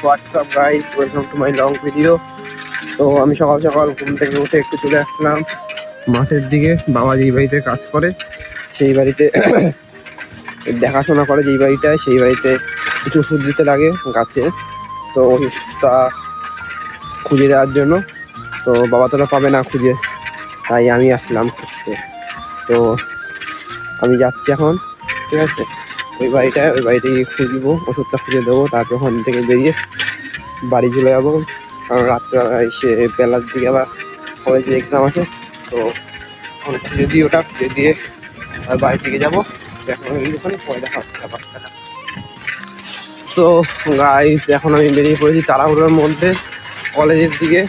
WhatsApp guys, welcome to my long video. তো আমি সকাল সকাল ঘুম থেকে উঠে একটু চলে আসলাম মাঠের দিকে। বাবা যেই বাড়িতে কাজ করে সেই বাড়িতে দেখাশোনা করে, যেই বাড়িটায় সেই বাড়িতে কিছু ওষুধ দিতে লাগে গাছে, তো ওষুধটা খুঁজে দেওয়ার জন্য। তো বাবা তোরা পাবে না খুঁজে, তাই আমি আসলাম খুঁজতে। তো আমি যাচ্ছি এখন, ঠিক আছে, ওই বাড়িতে গিয়ে খুঁজবো, ওষুধটা খুঁজে দেবো, তারপর ওখান থেকে বেরিয়ে বাড়ি চলে যাবো। কারণ রাত্রেবেলা এসে বেলার দিকে আবার কলেজে এক্সাম আছে। তো এখন খুঁজে দিয়ে ওটা খুঁজে দিয়ে বাড়ির দিকে যাবো। এখন ওখানে পরে দেখা হচ্ছে ব্যাপারটা। তো গাইস, এখন আমি বেরিয়ে পড়েছি তাড়াহুড়োর মধ্যে কলেজের দিকে,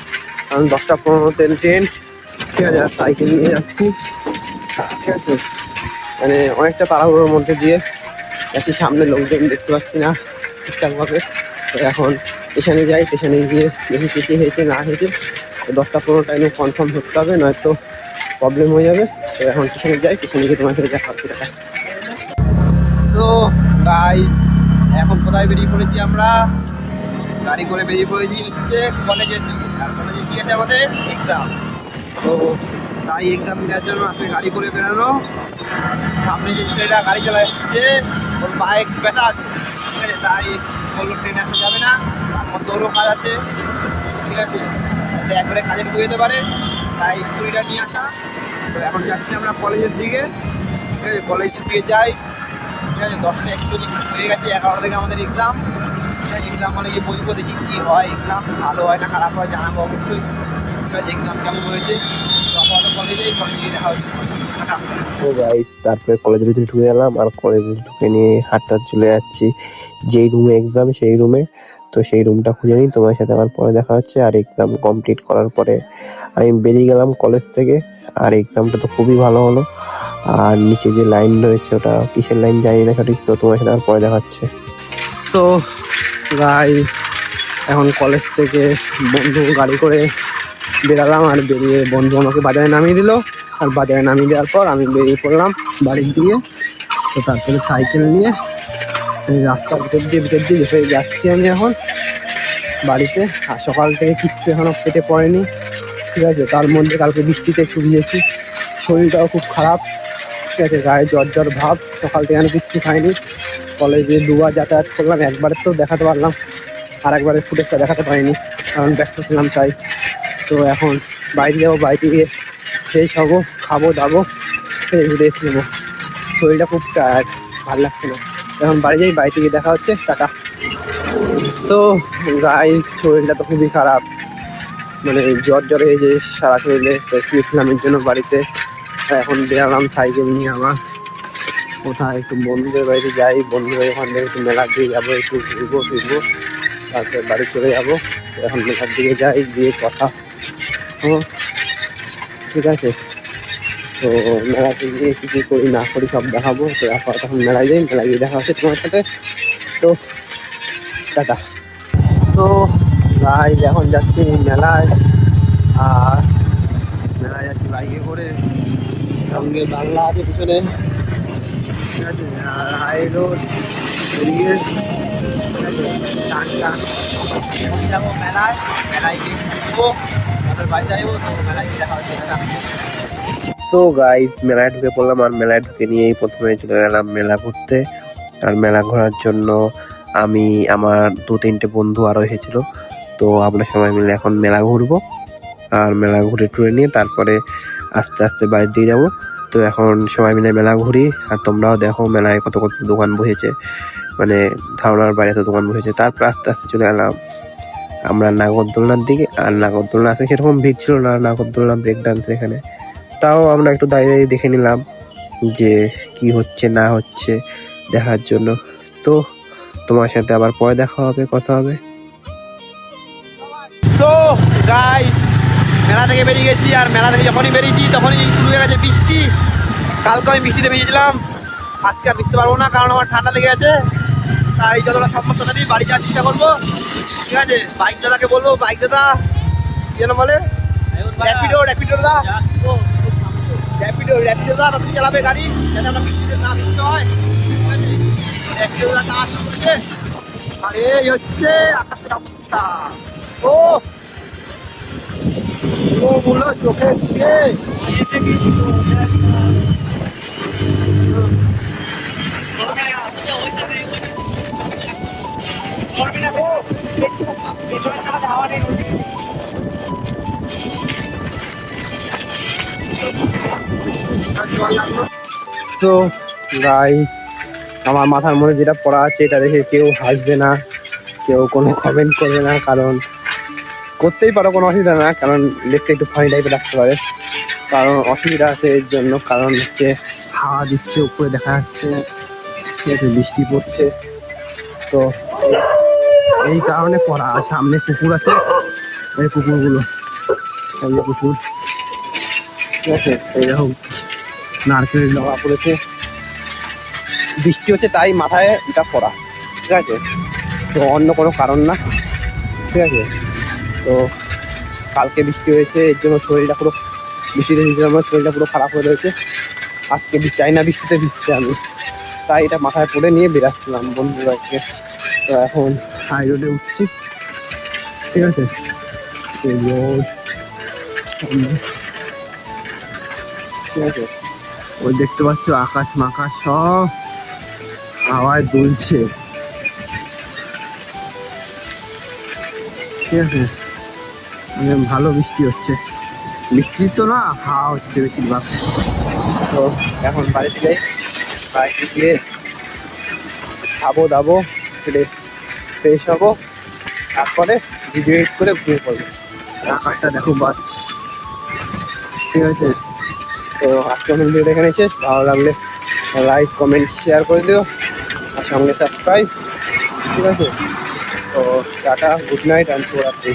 কারণ 10টা 15 ট্রেন, ঠিক আছে। সাইকেল নিয়ে যাচ্ছি, ঠিক আছে, মানে অনেকটা তাড়াহুড়োর মধ্যে দিয়ে যাচ্ছি। সামনে লোকজন দেখতে পাচ্ছি না ঠিকঠাকভাবে। তো এখন স্টেশনে যাই, স্টেশনে গিয়ে দেখি কিছু হয়েছে না হয়েছে। 10টা 15 টাইমে কনফার্ম করতে হবে, নয়তো প্রবলেম হয়ে যাবে। তো এখন স্টেশনে যাই, স্টেশনে গিয়ে তোমার সাথে দেখা হচ্ছে। তো গাইস, এখন কোথায় বেরিয়ে পড়েছি আমরা? গাড়ি করে বেরিয়ে পড়েছি হচ্ছে কলেজের দিকে। আর কলেজের দিকে আছে আমাদের এক্সাম। তো তাই এক্সাম দেওয়ার জন্য আজকে গাড়ি করে বেরোনো। সামনে যে ছেলেটা গাড়ি চালাচ্ছে ওর বাইক ব্যথা, ঠিক আছে, তাই বললো ট্রেনে আসতে যাবে না, তারপর তোরও কাজ আছে, ঠিক আছে, একবারে কাজে ঢুকে যেতে পারে, তাই কুড়িটা নিয়ে আসা। তো এখন যাচ্ছি আমরা কলেজের দিকে, ঠিক আছে, কলেজের দিকে যাই, ঠিক আছে। 10টা 41 হয়ে গেছে, 11টা থেকে আমাদের এক্সাম। এক্সাম মানে গিয়ে বলবো, দেখি কী হয়, এক্সাম ভালো হয় না খারাপ হয় জানাবো অবশ্যই, ঠিক আছে। এক্সাম কেমন হয়েছে তো আপাতত কলেজে দেখা হচ্ছে। তো গাইস, তারপরে কলেজের ভিতরে ঢুকে গেলাম, আর কলেজে ঢুকে নিয়ে হাঁটতে চলে যাচ্ছি যেই রুমে এক্সাম সেই রুমে। তো সেই রুমটা খুঁজে নিই, তোমার সাথে আমার পরে দেখা হচ্ছে। আর এক্সাম কমপ্লিট করার পরে আমি বেরিয়ে গেলাম কলেজ থেকে। আর এক্সামটা তো খুবই ভালো হলো। আর নিচে যে লাইন রয়েছে ওটা কিসের লাইন জানি না সঠিক, তো তোমার সাথে আমার পরে দেখা হচ্ছে। তো গাইস, এখন কলেজ থেকে বন্ধু গাড়ি করে বেরালাম, আর বেরিয়ে বন্ধু আমাকে বাজারে নামিয়ে দিল। আর বাজারে নামিয়ে দেওয়ার পর আমি বেরিয়ে পড়লাম বাড়ির দিকে। তো তারপরে সাইকেল নিয়ে রাস্তার ভিতর দিয়ে যেতে যাচ্ছি আমি এখন বাড়িতে। আর সকাল থেকে কিচ্ছু এখনো পেটে পড়েনি, ঠিক আছে। তার মধ্যে কালকে বৃষ্টিতে একটু ভিজেছি, শরীরটাও খুব খারাপ, ঠিক আছে, গায়ে জ্বর ভাব। সকাল থেকে আমি কিচ্ছু খাইনি। কলেজে দুবার যাতায়াত করলাম, একবারে তো দেখাতে পারলাম, আর একবারে ফুটেজটা দেখাতে পারিনি কারণ ব্যস্ত ছিলাম, তাই। তো এখন বাইরে যাবো, বাড়িতে গিয়ে ফ্রেশ হবো, খাবো দাবো, রেস্ট নেবো। শরীরটা খুব টায়ার্ড, ভালো লাগছে না। এখন বাড়ি যাই, বাড়িতে গিয়ে দেখা হচ্ছে, টাটা। তো গাইস, শরীরটা তো খুবই খারাপ, মানে জ্বর হয়ে যে সারা শরীরে। শুয়েছিলাম এর জন্য বাড়িতে। এখন বেরালাম সাইকেল নিয়ে আমার কোথায় একটু বন্ধুদের বাড়িতে যাই, বন্ধুদের ওখান থেকে একটু মেলার দিকে যাবো, একটু ঘুরবো ফিরবো, তারপরে বাড়ি চলে যাবো। এখন মেলার দিকে যাই, গিয়ে কথা ও, ঠিক আছে। তো মেলাতে গিয়ে কিছু করি না করি সব দেখাবো। তো তখন মেলায় যাই, মেলায় গিয়ে দেখা হচ্ছে তোমার সাথে। তো টাটা। তো ভাই, এখন যাচ্ছি মেলায়, আর মেলায় যাচ্ছি বাইকে করে, সঙ্গে বাংলা আছে পিছনে, ঠিক আছে। আর হাই রোড এদিকে, ঠিক আছে, যাবো মেলায়, মেলায় গিয়ে ঘুরবো, তারপর বাড়িতে যাবো। তো মেলায় গিয়ে দেখা হচ্ছে, টাটা। সো গাইস, মেলায় ঢুকে পড়লাম, আর মেলায় ঢুকে নিয়েই প্রথমে চলে গেলাম মেলা ঘুরতে। আর মেলা ঘোরার জন্য আমি, আমার 2-3টে বন্ধু আরও এসেছিলো। তো আমরা সবাই মিলে এখন মেলা ঘুরবো, আর মেলা ঘুরে টুরে নিয়ে তারপরে আস্তে আস্তে বাড়ির দিকে যাবো। তো এখন সবাই মিলে মেলা ঘুরি, আর তোমরাও দেখো মেলায় কত কত দোকান বসেছে, মানে ধারণার বাইরে তো দোকান বসেছে। তারপর আস্তে আস্তে চলে গেলাম আমরা নাগরদোলনার দিকে। আর নাগরদোলনা আছে, সেরকম ভিড় ছিল না, নাগরদোলনা ব্রেক ডান্স এখানে। তাও আমরা একটু দাঁড়িয়ে দেখে নিলাম যে কি হচ্ছে না হচ্ছে দেখার জন্য। তো তোমার সাথে আবার পরে দেখা হবে, কথা হবে। তো গাইস, মেলা থেকে বেরিয়ে গেছি, আর মেলা থেকে যখনই বেরিয়েছি তখনই শুরু হয়ে গেছে বৃষ্টি। কালকে আমি বৃষ্টিতে ভিজেছিলাম, আজকে আর ভিজতে পারবো না কারণ আমার ঠান্ডা লেগে গেছে। তাই যতটা সম্ভব তাড়াতাড়ি বাড়ি যাওয়ার চেষ্টা করবো, ঠিক আছে। বাইক দাদাকে বলবো, বাইক দাদা কি যেন বলে, র্যাপিডো দাদা, র্যাপিডো দাদা তাড়াতাড়ি চালাবে গাড়ি, যাতে আমরা বৃষ্টিতে না ভিজতে হয়, ঠিক আছে। র্যাপিডো দাদা কাজ করেছে, আর এই হচ্ছে আকাশের অবস্থা। ও গুলো চোখে দিয়ে তো গাইস, আমার মাথার মধ্যে যেটা পড়া আছে এটা দেখে কেউ হাসবে না, কেউ কোনো কমেন্ট করবে না, কারণ করতেই পারো, কোনো অসুবিধা না, কারণ দেখতে একটু ফানি টাইপের লাগতে পারে, কারণ অসুবিধা আছে এর জন্য, কারণ হচ্ছে হাওয়া দিচ্ছে, উপরে দেখা যাচ্ছে, ঠিক আছে, বৃষ্টি পড়ছে, তো এই কারণে পড়া। আর সামনে পুকুর আছে, এই পুকুরগুলো, এই যে পুকুর, ঠিক আছে, এইরকম নারকেলের ডগা পড়েছে, বৃষ্টি হচ্ছে তাই মাথায় এটা পড়া, ঠিক আছে, তো অন্য কোনো কারণ না, ঠিক আছে। তো কালকে বৃষ্টি হয়েছে, এর জন্য শরীরটা পুরো, বৃষ্টিতে ভিজে আমার শরীরটা পুরো খারাপ হয়ে রয়েছে। আজকে চাই না বৃষ্টিতে ভিজতে আমি, তাই এটা মাথায় পড়ে নিয়ে বেরাচ্ছিলাম বন্ধুরাকে। তো এখন হাই রোডে উঠছি, ঠিক আছে, এই রোড, ঠিক আছে, ওই দেখতে পাচ্ছ আকাশ মাকাশ সব হাওয়ায় দুলছে, ঠিক আছে, মানে ভালো বৃষ্টি হচ্ছে, বৃষ্টি তো না, হাওয়া হচ্ছে বেশিরভাগ। তো এখন বাড়িতে যাই, বাড়িতে গিয়ে খাবো দাবো, ফ্রেশ হবো, তারপরে ভিডিও এডিট করে ঘুমিয়ে পড়বো। আকাশটা দেখো বাস, ঠিক আছে। তো আজকে আমার ভিডিওটা এখানে শেষ, ভালো লাগলে লাইক কমেন্ট শেয়ার করে দিও, আর সঙ্গে সাবস্ক্রাইব, ঠিক আছে। তো টাটা, গুড নাইট, অ্যান্ড শুভরাত্রি।